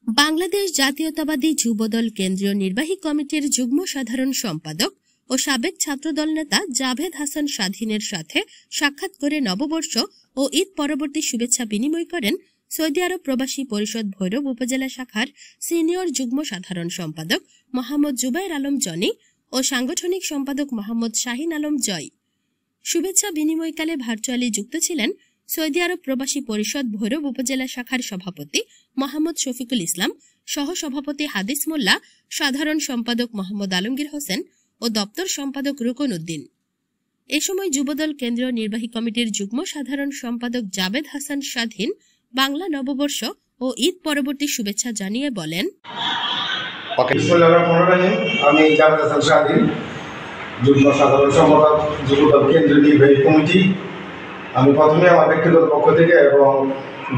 বাংলাদেশ জাতীয়তাবাদী যুবদল কেন্দ্রীয় নির্বাহী কমিটির যুগ্ম সাধারণ সম্পাদক ও সাবেক ছাত্রদল নেতা জাভেদ হাসান স্বাধীনের সাথে সাক্ষাৎ করে নববর্ষ ও ঈদ পরবর্তী শুভেচ্ছা বিনিময় করেন সৌদি আরব প্রবাসী পরিষদ ভৈরব উপজেলা শাখার সিনিয়র যুগ্ম সাধারণ সম্পাদক মোহাম্মদ জুবাইর আলম জনি ও সাংগঠনিক সম্পাদক মোহাম্মদ শাহিন আলম জয়। শুভেচ্ছা বিনিময়কালে ভার্চুয়ালি যুক্ত ছিলেন সৌদি আরব প্রবাসী পরিষদ ভৈরব উপজেলা শাখার সভাপতি মোহাম্মদ শফিকুল ইসলাম, সহ সভাপতি হাদিস মোল্লা, সাধারণ সম্পাদক মোহাম্মদ আলমগীর হোসেন ও দপ্তর সম্পাদক রুকন উদ্দিন। এ সময় যুবদল কেন্দ্রীয় নির্বাহী কমিটির যুগ্ম সাধারণ সম্পাদক জাভেদ হাসান স্বাধীন বাংলা নববর্ষ ও ঈদ পরবর্তী শুভেচ্ছা জানিয়ে বলেন, আমি জাভেদ হাসান স্বাধীন, যুগ্ম সাধারণ সম্পাদক যুবদল কেন্দ্রীয় নির্বাহী কমিটি। আমি প্রথমে আমার ব্যক্তিগত পক্ষ থেকে এবং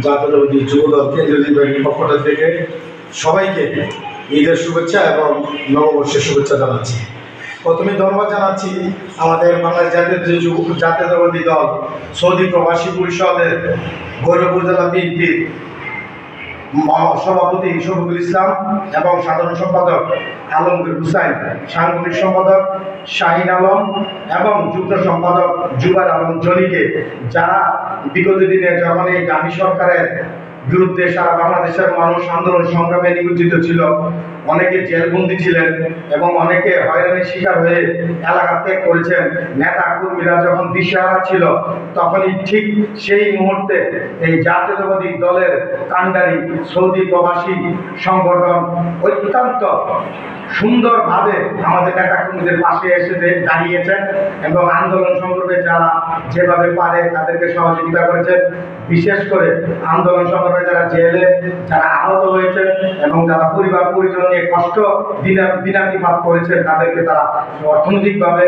জাতীয়তাবাদী যুবদল কেন্দ্রীয় নির্বাহী পক্ষ থেকে সবাইকে ঈদের শুভেচ্ছা এবং নববর্ষের শুভেচ্ছা জানাচ্ছি। প্রথমে ধন্যবাদ জানাচ্ছি আমাদের বাংলাদেশ জাতীয়তাবাদী দল সৌদি প্রবাসী পরিষদের ভৈরব উপজেলা বিএনপির সভাপতি শফিকুল ইসলাম এবং সাধারণ সম্পাদক আলমগীর হুসাইন, সাংগঠনিক সম্পাদক শাহিন আলম এবং যুগ্ম সম্পাদক জুবাইর আলম জনিকে, যারা বিগত দিনে যখন এই গান্ধী সরকারের বিরুদ্ধে সারা বাংলাদেশের মানুষ আন্দোলন সংগ্রামে নিয়োজিত ছিল, অনেকে জেলবন্দি ছিলেন এবং অনেকে হয়রানির শিকার হয়ে এলাকা ত্যাগ করেছেন। নেতা কর্মীরা যখন দিশেহারা ছিল, তখনই ঠিক সেই মুহূর্তে এই জাতীয়তাবাদী দলের কাণ্ডারি সৌদি প্রবাসী সংগঠন অত্যন্ত সুন্দরভাবে আমাদের নেতা কর্মীদের পাশে এসে দাঁড়িয়েছেন এবং আন্দোলন সংগ্রামে যারা যেভাবে পারে তাদেরকে সহযোগিতা করেছেন। বিশেষ করে আন্দোলন সংগ্রামে যারা জেলে, যারা আহত হয়েছেন এবং যারা পরিবার পরিজন নিয়ে কষ্ট দিনাতিপাত করেছেন, তাদেরকে তারা অর্থনৈতিকভাবে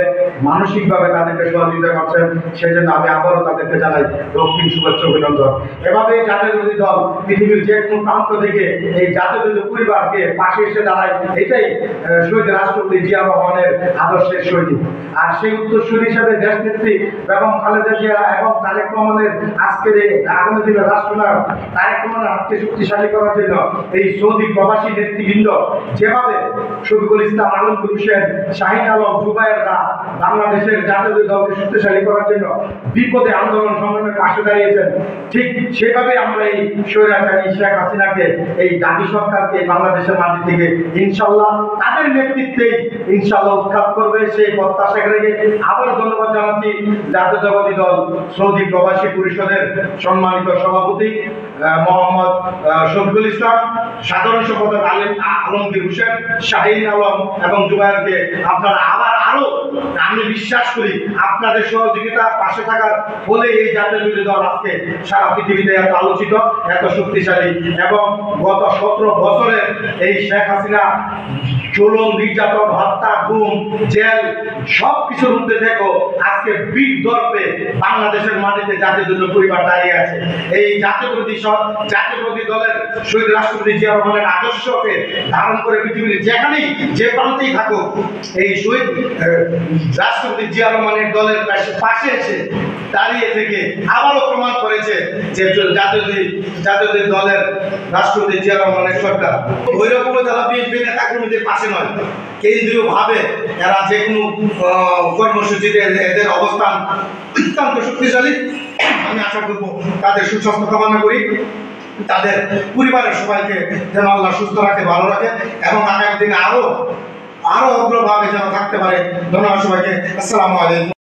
মানসিকভাবে তাদেরকে সহযোগিতা করছেন। সেজন্য আমি আবারও তাদেরকে জানাই দক্ষিণ শুভেচ্ছা অভিনন্দন। এভাবে জাতীয়তাবাদী দল পৃথিবীর যে কোনো প্রান্ত থেকে এই জাতীয়তাবাদী পরিবারকে পাশে এসে দাঁড়ায়, এটাই শহীদ রাষ্ট্রপতি জিয়া রহমানের আদর্শের সৈনিক। আর সেই উত্তরসূরি হিসাবে দেশনেত্রী বেগম খালেদা জিয়া এবং তারেক রহমানের আজকের এই আগামী দিনের রাষ্ট্রনায়ক তারেক রহমানের হাতকে শক্তিশালী করার জন্য এই সৌদি প্রবাসী নেতৃবৃন্দ যেভাবে শফিকুল ইসলাম, আলমগীর হোসেন, শাহিন আলম, জুবাইররা বাংলাদেশের জাতীয় দলকে শক্তিশালী করার জন্য বিপদে আন্দোলন সংগ্রামের পাশে দাঁড়িয়েছেন, ঠিক সেভাবে আমরা এই স্বৈরাচারী শেখ হাসিনাকে, এই দাবি সরকারকে বাংলাদেশের মাটি থেকে ইনশাল্লাহ তাদের নেতৃত্বেই ইনশাল্লাহ উৎখাত করবে, সেই প্রত্যাশা রেখে আবার ধন্যবাদ জানাচ্ছি জাতীয়তাবাদী দল সৌদি প্রবাসী পরিষদের সম্মানিত সভাপতি মোহাম্মদ শফিকুল ইসলাম, সাধারণ সম্পাদক আলমগীর হোসেন, শাহিন আলম এবং জুবাইরকে। আপনারা আরো আমি বিশ্বাস করি আপনাদের সহযোগিতা পাশে থাকার ফলে এই জাতীয়তাবাদী দল আজকে সারা পৃথিবীতে এত আলোচিত, এত শক্তিশালী এবং গত 17 বছরের এই শেখ হাসিনা জুলুম, নির্যাতন, হত্যা, গুম, জেল সব কিছুর মধ্যে থেকেও আজকে বীর দর্পে বাংলাদেশের মাটিতে জাতীয়তাবাদী পরিবার দাঁড়িয়ে আছে। এই জাতীয়তাবাদী দলের শহীদ রাষ্ট্রপতি জিয়া রহমানের আদর্শকে ধারণ করে পৃথিবীর যেখানেই যে প্রান্তেই থাকুক, এই শহীদ রাষ্ট্রপতি জিয়া রহমানের দলের পাশে এসে দাঁড়িয়ে থেকে আবারও প্রমাণ করেছে যে জাতীয়তাবাদী দলের রাষ্ট্রপতি জিয়া রহমানের সরকার ভৈরব উপজেলা বিএনপি নেতা কর্মীদের পাশে নয়, কেন্দ্রীয়ভাবে এরা যে কোনো কর্মসূচিতে এদের অবস্থান অত্যন্ত শক্তিশালী। আমি আশা করব তাদের সুস্বাস্থ্য কামনা করি, তাদের পরিবারের সবাইকে যেন আল্লাহ সুস্থ রাখে, ভালো রাখে এবং আগামী দিনে আরো অগ্রভাবে যেন থাকতে পারে। ধন্যবাদ সবাইকে। আসসালামু আলাইকুম।